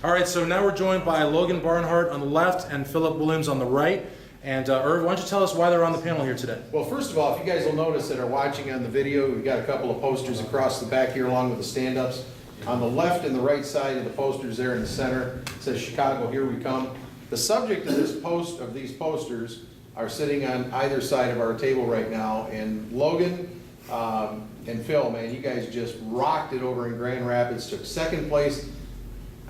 All right, so now we're joined by Logan Barnhart on the left and Phillip Williams on the right. And Irv, why don't you tell us why they're on the panel here today? Well, first of all, if you guys will notice that are watching on the video, we've got a couple of posters across the back here along with the stand-ups. On the left and the right side of the posters there in the center, it says Chicago, here we come. The subject of these posters are sitting on either side of our table right now. And Logan and Phil, man, you guys just rocked it over in Grand Rapids, took second place.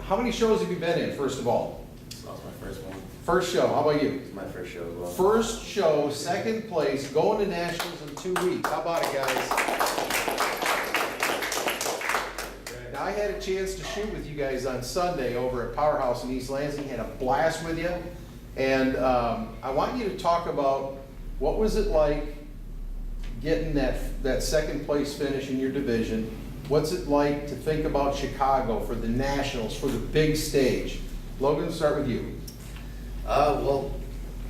How many shows have you been in, first of all? That was my first one. First show, how about you? It's my first show as well. First show, second place, going to nationals in 2 weeks. How about it, guys? Now, I had a chance to shoot with you guys on Sunday over at Powerhouse in East Lansing. Had a blast with you. And I want you to talk about what was it like getting that second place finish in your division. What's it like to think about Chicago for the nationals, for the big stage? Logan, start with you. Well,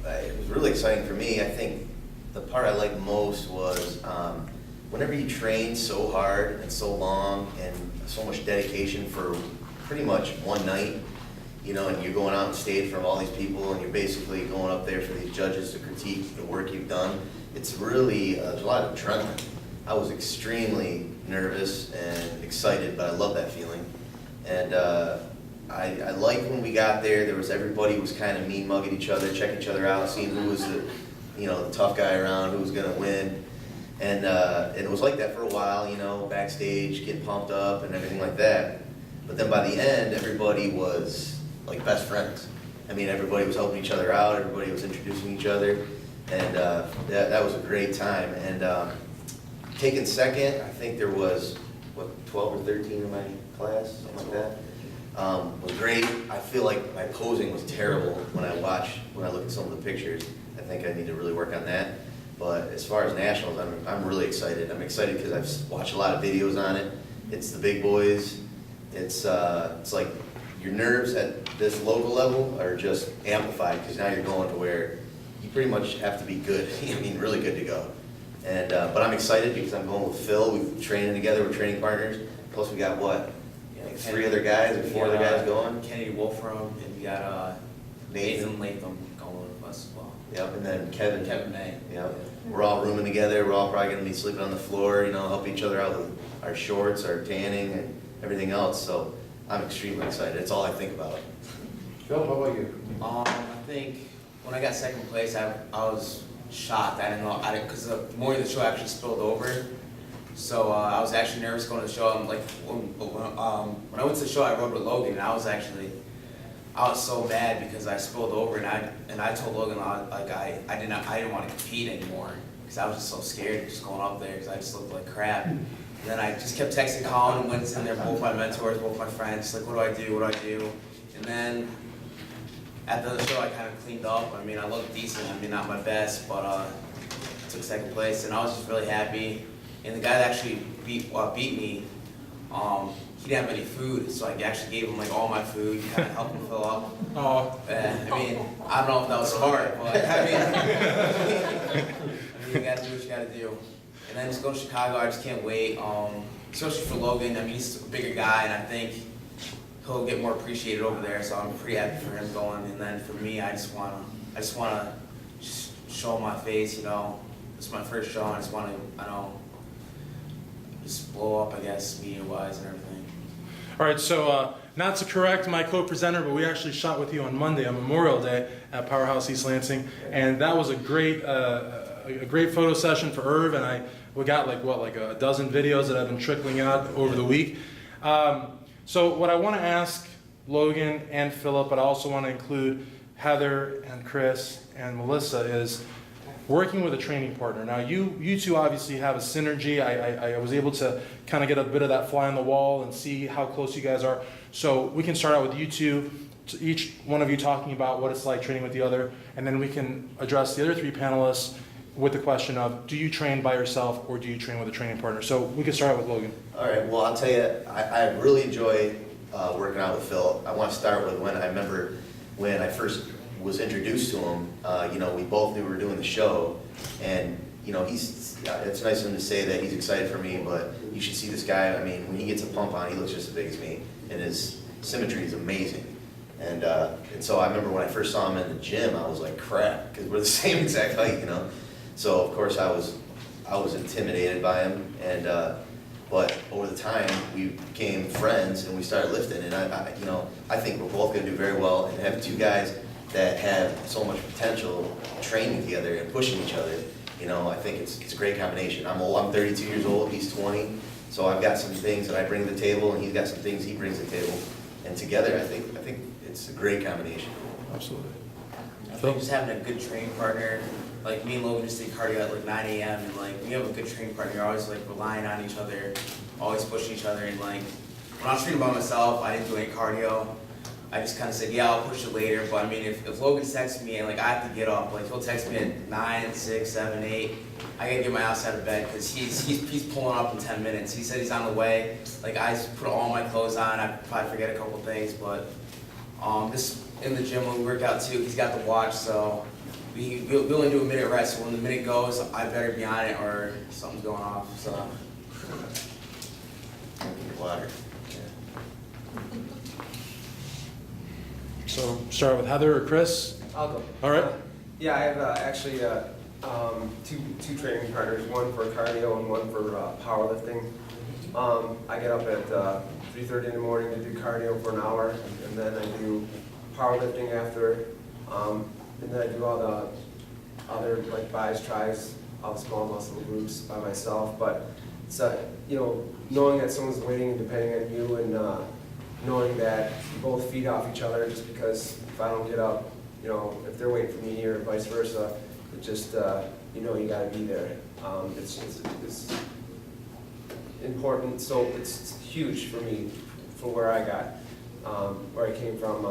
it was really exciting for me. I think the part I liked most was whenever you train so hard and so long and so much dedication for pretty much one night, you know, and you're going out on stage from all these people and you're basically going up there for these judges to critique the work you've done. It's really, there's a lot of adrenaline. I was extremely nervous and excited, but I love that feeling. And I liked when we got there, everybody was kind of mean mugging each other, checking each other out, seeing who was the tough guy around, who was gonna win. And it was like that for a while, you know, backstage, getting pumped up and everything like that. But then by the end, everybody was like best friends. I mean, everybody was helping each other out, everybody was introducing each other, and that was a great time. And taking second, I think there was, what, 12 or 13 in my class, something like that. Was great. I feel like my posing was terrible when I look at some of the pictures. I think I need to really work on that. But as far as nationals, I'm really excited. I'm excited because I've watched a lot of videos on it. It's the big boys. It's like your nerves at this local level are just amplified because now you're going to where you pretty much have to be good. I mean, really good to go. And but I'm excited because I'm going with Phil. We've training together. We're training partners. Plus we got what? Like 3 other guys or 4 other guys going. Kennedy Wolfram, and we got Nathan Latham going with us as well. Yep, and then Kevin May. Yep. We're all rooming together. We're all probably going to be sleeping on the floor, you know, help each other out with our shorts, our tanning, and everything else. So I'm extremely excited. It's all I think about. Phil, how about you? I think when I got second place, I was shocked. I didn't know, because the morning of the show actually spilled over. So I was actually nervous going to the show. I'm like, when I went to the show, I rode with Logan, and I was so mad because I spilled over, and I told Logan I didn't want to compete anymore because I was just so scared of just going up there because I just looked like crap. And then I just kept texting Colin and Winston. They're both my mentors, both my friends. Like, what do I do? What do I do? And then at the show, I kind of cleaned up. I mean, I looked decent. I mean, not my best, but took second place, and I was just really happy. And the guy that actually beat me, he didn't have any food, so I actually gave him like all my food, kind of helped him fill up. Oh. I mean, I don't know if that was smart, but I mean, you gotta do what you gotta do. And then just go to Chicago, I just can't wait, especially for Logan. I mean, he's a bigger guy, and I think he'll get more appreciated over there, so I'm pretty happy for him going. And then for me, I just wanna show my face, you know. It's my first show, and I just wanna, just blow up, I guess, media-wise and everything. All right, so not to correct my co-presenter, but we actually shot with you on Monday, on Memorial Day, at Powerhouse East Lansing, and that was a great photo session for Irv, and we got like a dozen videos that have been trickling out over the week. So what I want to ask Logan and Phillip, but I also want to include Heather and Chris and Melissa, is working with a training partner. Now you two obviously have a synergy. I was able to kind of get a bit of that fly on the wall and see how close you guys are. So we can start out with you two, each one of you talking about what it's like training with the other, and then we can address the other 3 panelists with the question of, do you train by yourself or do you train with a training partner? So we can start out with Logan. All right, well, I'll tell you, I really enjoy working out with Phil. I want to start with I remember when I first was introduced to him, we both knew we were doing the show, and it's nice of him to say that he's excited for me, but you should see this guy. I mean, when he gets a pump on, he looks just as big as me, and his symmetry is amazing. And so I remember when I first saw him in the gym, I was like, crap, because we're the same exact height, you know? So of course I was intimidated by him, but over the time, we became friends and we started lifting, and I think we're both gonna do very well, and have two guys that have so much potential training together and pushing each other. I think it's a great combination. I'm 32 years old, he's 20, so I've got some things that I bring to the table, and he's got some things he brings to the table, and together, I think it's a great combination. Absolutely. I think just having a good training partner, like me and Logan just did cardio at like 9 a.m. and like when you have a good training partner, you're always like relying on each other, always pushing each other. And like when I was training by myself, I didn't do any cardio. I just kind of said, yeah, I'll push it later. But I mean, if Logan texts me and like I have to get up, like he'll text me at 9, 6, 7, 8. I gotta get my ass out of bed because he's pulling up in 10 minutes. He said he's on the way. Like I just put all my clothes on. I probably forget a couple things, but just in the gym when we work out too, he's got the watch, so we only do a minute rest. So when the minute goes, I better be on it or something's going off. So. Drinking water. So start with Heather or Chris. I'll go. All right. Yeah, I have actually two training partners, one for cardio and one for powerlifting. I get up at 3:30 in the morning to do cardio for an hour, and then I do powerlifting after, and then I do all the other like bis, tris, all the small muscle groups by myself. But it's knowing that someone's waiting and depending on you, and knowing that you both feed off each other. Just because if I don't get up, if they're waiting for me or vice versa, it just you got to be there. It's important. So it's huge for me, for where I got, where I came from.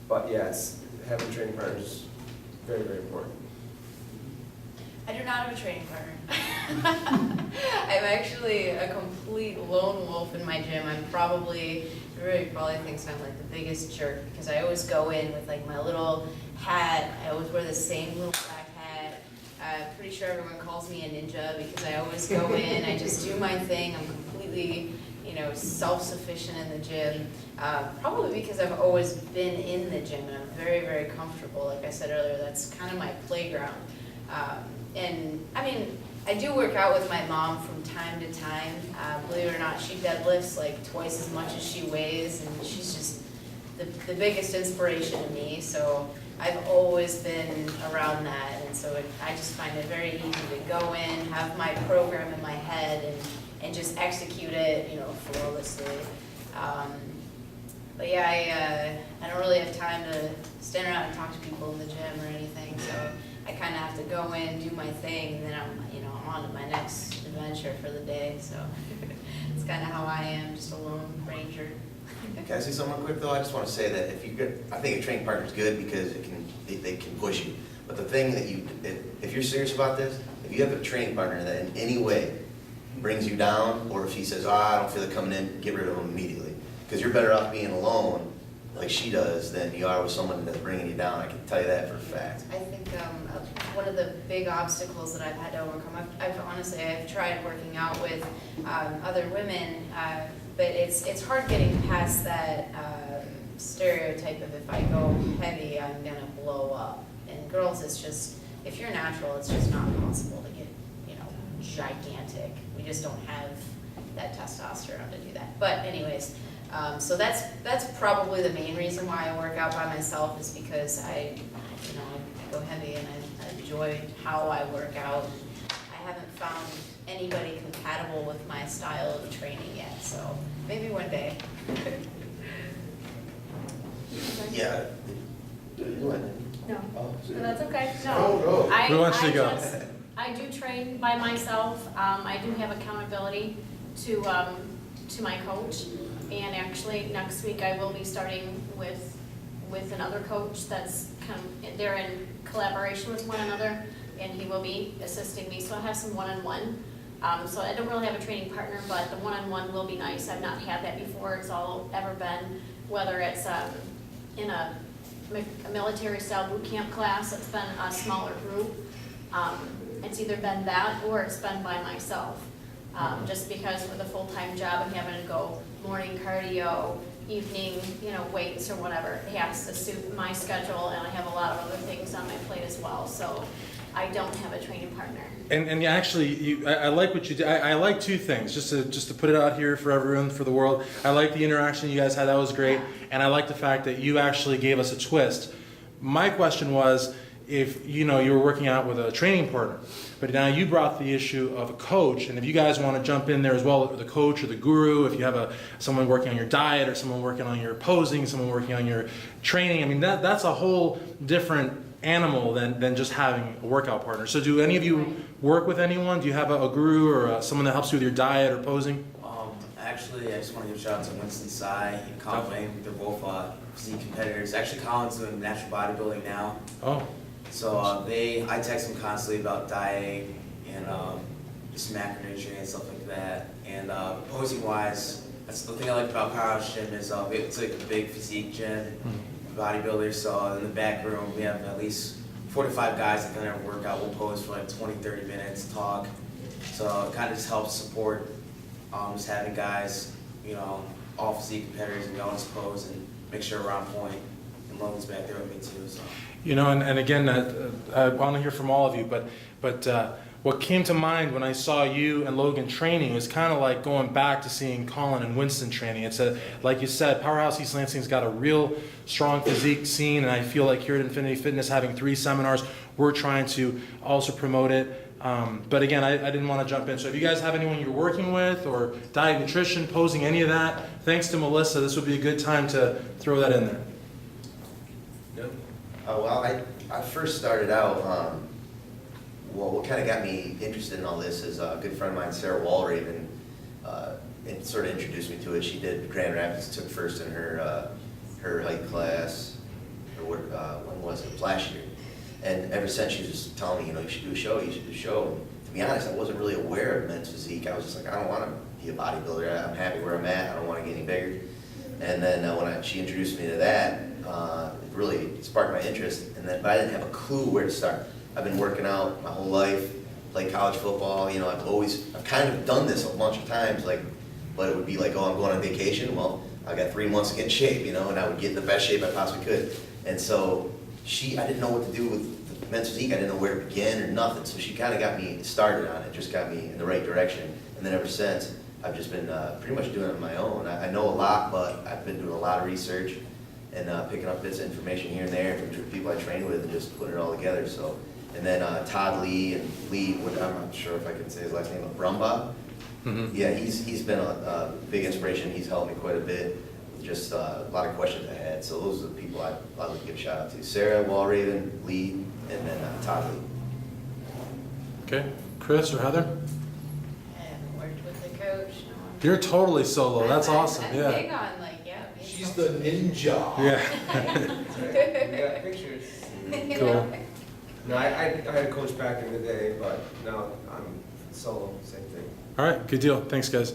But yeah, having training partners is very, very important. I do not have a training partner. I'm actually a complete lone wolf in my gym. Everybody probably thinks I'm like the biggest jerk because I always go in with like my little hat. I always wear the same little black hat. I'm pretty sure everyone calls me a ninja because I always go in, I just do my thing. I'm completely, self-sufficient in the gym. Probably because I've always been in the gym and I'm very, very comfortable. Like I said earlier, that's kind of my playground. And I mean, I do work out with my mom from time to time. Believe it or not, she deadlifts like twice as much as she weighs, and she's just the biggest inspiration to me. So I've always been around that, and so I just find it very easy to go in, have my program in my head, and just execute it, flawlessly. But yeah, I don't really have time to stand around and talk to people in the gym or anything, so I kind of have to go in, do my thing, and then I'm on to my next adventure for the day. So it's kind of how I am, just a lone ranger. Can I say something real quick though? I just want to say that I think a training partner is good because they can push you. But the thing that if you're serious about this, if you have a training partner that in any way brings you down, or if he says, I don't feel it coming in, get rid of him immediately. Because you're better off being alone, like she does, than you are with someone that's bringing you down. I can tell you that for a fact. I think one of the big obstacles that I've had to overcome, I've tried working out with other women, but it's hard getting past that stereotype of if I go heavy, I'm gonna blow up. And girls, it's just, if you're natural, it's just not possible to get, gigantic. We just don't have that testosterone to do that. But anyways, so that's probably the main reason why I work out by myself, is because I go heavy and I enjoy how I work out. I haven't found anybody compatible with my style of training yet, so maybe one day. Yeah. No, Oh, no, that's okay. Oh, no. We want you to go. I do train by myself. I do have accountability to my coach. And actually, next week I will be starting with another coach that's they're in collaboration with one another, and he will be assisting me. So I have some one-on-one. So I don't really have a training partner, but the one-on-one will be nice. I've not had that before. It's all ever been, whether it's in a military-style boot camp class, it's been a smaller group. It's either been that or it's been by myself. Just because with a full-time job and having to go morning cardio, cardio, evening, weights or whatever. It has to suit my schedule, and I have a lot of other things on my plate as well, so I don't have a training partner. And actually, I like what you did. I like two things, just to put it out here for everyone, for the world. I like the interaction you guys had, that was great. And I like the fact that you actually gave us a twist. My question was, if you were working out with a training partner, but now you brought the issue of a coach, and if you guys want to jump in there as well, the coach or the guru, if you have someone working on your diet or someone working on your posing, someone working on your training, I mean that's a whole different animal than just having a workout partner. So do any of you work with anyone? Do you have a guru or someone that helps you with your diet or posing? Actually, I just want to give a shout out to Winston Tsai and Colin Wayne. They're both physique competitors. Actually, Colin's doing natural bodybuilding now. Oh. So I text them constantly about dieting and just macronutrients and stuff like that. And posing wise, that's the thing I like about Powerhouse Gym is it's like a big physique gym, bodybuilders. So in the back room, we have at least 4 to 5 guys that come there and work out. We'll pose for like 20, 30 minutes, talk. So it kind of just helps support just having guys, all physique competitors and going to pose and make sure we're on point. And Logan's back there with me too. So. And again, I want to hear from all of you, but what came to mind when I saw you and Logan training was kind of like going back to seeing Colin and Winston training. It's like you said, Powerhouse East Lansing's got a real strong physique scene, and I feel like here at Infinity Fitness, having 3 seminars, we're trying to also promote it. But again, I didn't want to jump in. So if you guys have anyone you're working with, or diet, nutrition, posing, any of that, thanks to Melissa, this would be a good time to throw that in there. Yep. Well, I first started out, what kind of got me interested in all this is a good friend of mine, Sarah Walraven, it sort of introduced me to it. She did Grand Rapids, took first in her height class, or when was it, last year. And ever since, she was just telling me, you should do a show, you should do a show. And to be honest, I wasn't really aware of men's physique. I was just like, I don't want to be a bodybuilder. I'm happy where I'm at. I don't want to get any bigger. And then when she introduced me to that, it really sparked my interest. But I didn't have a clue where to start. I've been working out my whole life, played college football. I've kind of done this a bunch of times. But it would be like, oh, I'm going on vacation. Well, I got 3 months to get in shape, and I would get in the best shape I possibly could. And so I didn't know what to do with the men's physique. I didn't know where to begin or nothing. So she kind of got me started on it, just got me in the right direction. And then ever since, I've just been pretty much doing it on my own. I know a lot, but I've been doing a lot of research and picking up bits of information here and there from people I train with and just putting it all together. So, and then Todd Lee, I'm not sure if I can say his last name, Brumbaugh. Mm-hmm. Yeah, he's been a big inspiration. He's helped me quite a bit with just a lot of questions I had. So those are the people I'd like to give a shout out to. Sarah Walraven, Lee, and then Todd Lee. Okay, Chris or Heather? I haven't worked with a coach. No. You're totally solo. That's awesome. I'm Yeah. big on being She's the ninja. Yeah. We got pictures. Cool. No, I had a coach back in the day, but now I'm solo, same thing. All right, good deal. Thanks, guys.